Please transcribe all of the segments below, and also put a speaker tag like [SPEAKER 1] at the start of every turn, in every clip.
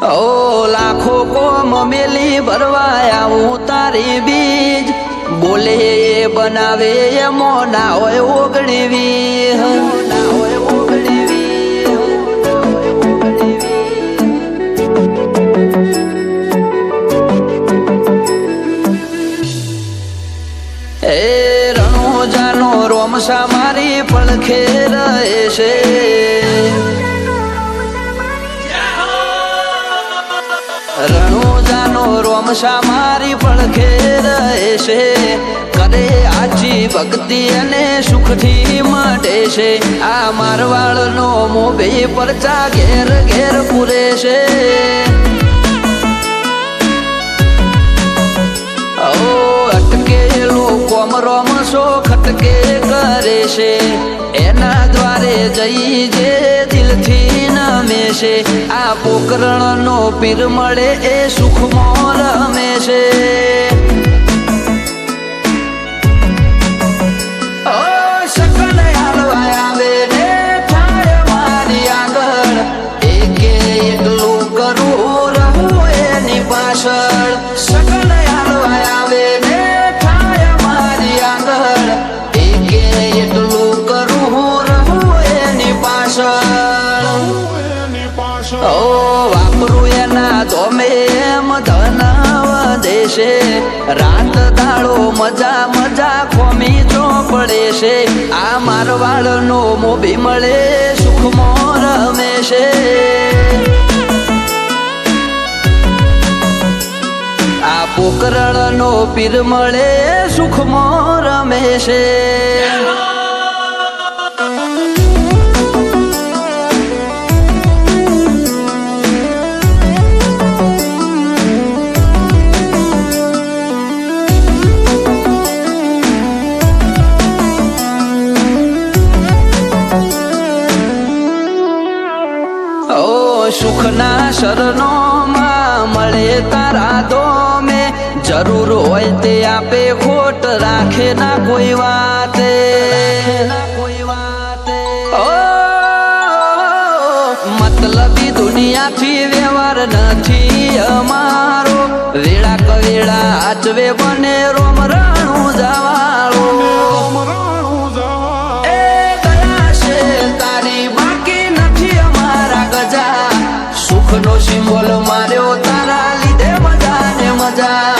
[SPEAKER 1] ઓ લાખો કોમ મેલી ભરવાયા હું તારી બીજ બોલે એ બનાવે એમો ના હોય ઓગણીવી ના હોય ઓગણીવી એ રણોજાનો રોમસા મારી પડખે રહે છે રણોજાનો રોમસા મારી પડખે રહે છે કરે આજી ભક્તિ અને સુખથી મળે છે આ મારવાડનો મોભે પરચા ઘેર ઘેર પૂરે છે ઓ અટકેલો કોમ રોમસો ખટકે કરે છે એના દ્વારે જઈ જે દિલથી નમે છે આ પોકરણનો પીર મળે એ સુખમાં રમે છે સકલ હાલવા આવે ને થાય મારી આગળ એકે એકલું કરું રહું એની પાછળ સકલ હાલવા આવે ને થાય મારી આગળ એકે એકલું કરું રહું એની પાછળ ઓ વાપરું એના ધોમે એમ ધન વધે છે રાત દાડો મજા મજા ખોમી જો પડે છે આ મારવાડનો મોભી મળે સુખમાં રમે છે આ પોકરણનો પીર મળે સુખમાં રમે છે સુખના શરણો માં મળે તારા દોમે જરૂર હોય તે આપે ખોટ રાખે ના કોઈ વાતે મતલબી દુનિયાથી વ્યવહાર નથી અમારો વેળા કવેળા આચવે બને રોમ રણું જવાળો સુખનો સિમ્બોલ માર્યો તારા લીધે મજા ને મજા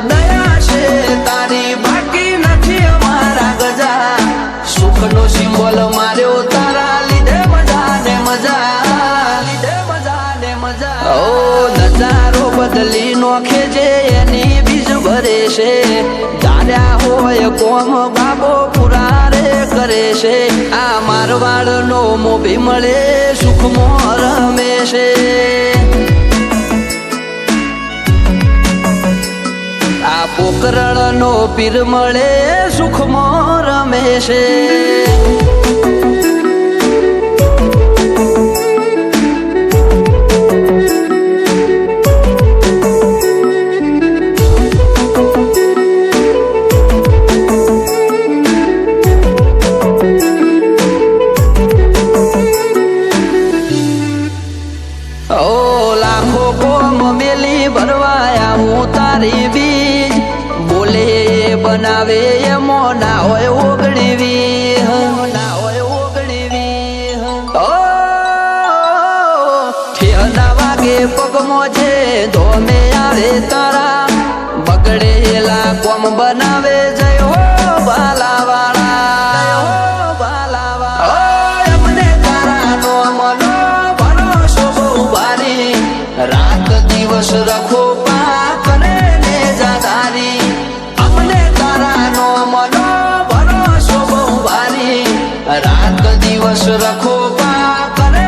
[SPEAKER 1] દયા છે તારી બાકી નથી અમારા ગજા સુખનો સિમ્બોલ માર્યો તારા લીધે મજા ને મજા લીધે મજા ને મજા ઓ નજારો બદલી નોખે જે એની બીજ ભરે છે ધાર્યા હોય કોમ બાબો પૂરા રે કરે છે આ મારવાડનો મોભી મળે સુખમાં રમે છે આ પોકરણનો પીર મળે સુખમાં રમે છે ભરવાયા હું તારી બીજ બોલે બનાવે એમો ના હોય ઓગણીવી ના હોય ઓગણીવી ઓ ઠેના વાગે પગમો છે ધોમે આવે તારા બગડેલા કોમ બનાવે જય હો બાલાવાળા એમને તારા નો મનો ભરોસો બહુ ભારી રાત દિવસ રખો પાક ને જાદારી અમને તારા નો મનો ભરોસો બહુ ભારી રાત દિવસ રખો પાક ને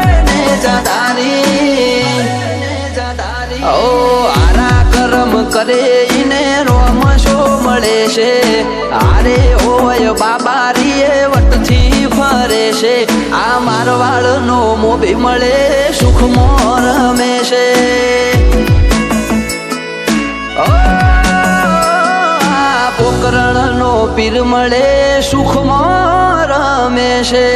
[SPEAKER 1] જાદારી ઓ આરા કરમ કરે ઈને રોમશો મળે છે આરે હોય બાબારી એ વટથી ફરે છે આ મારવાડનો મોભી મળે સુખમાં રમે છે પોકરણનો પીર મળે સુખમાં રમે છે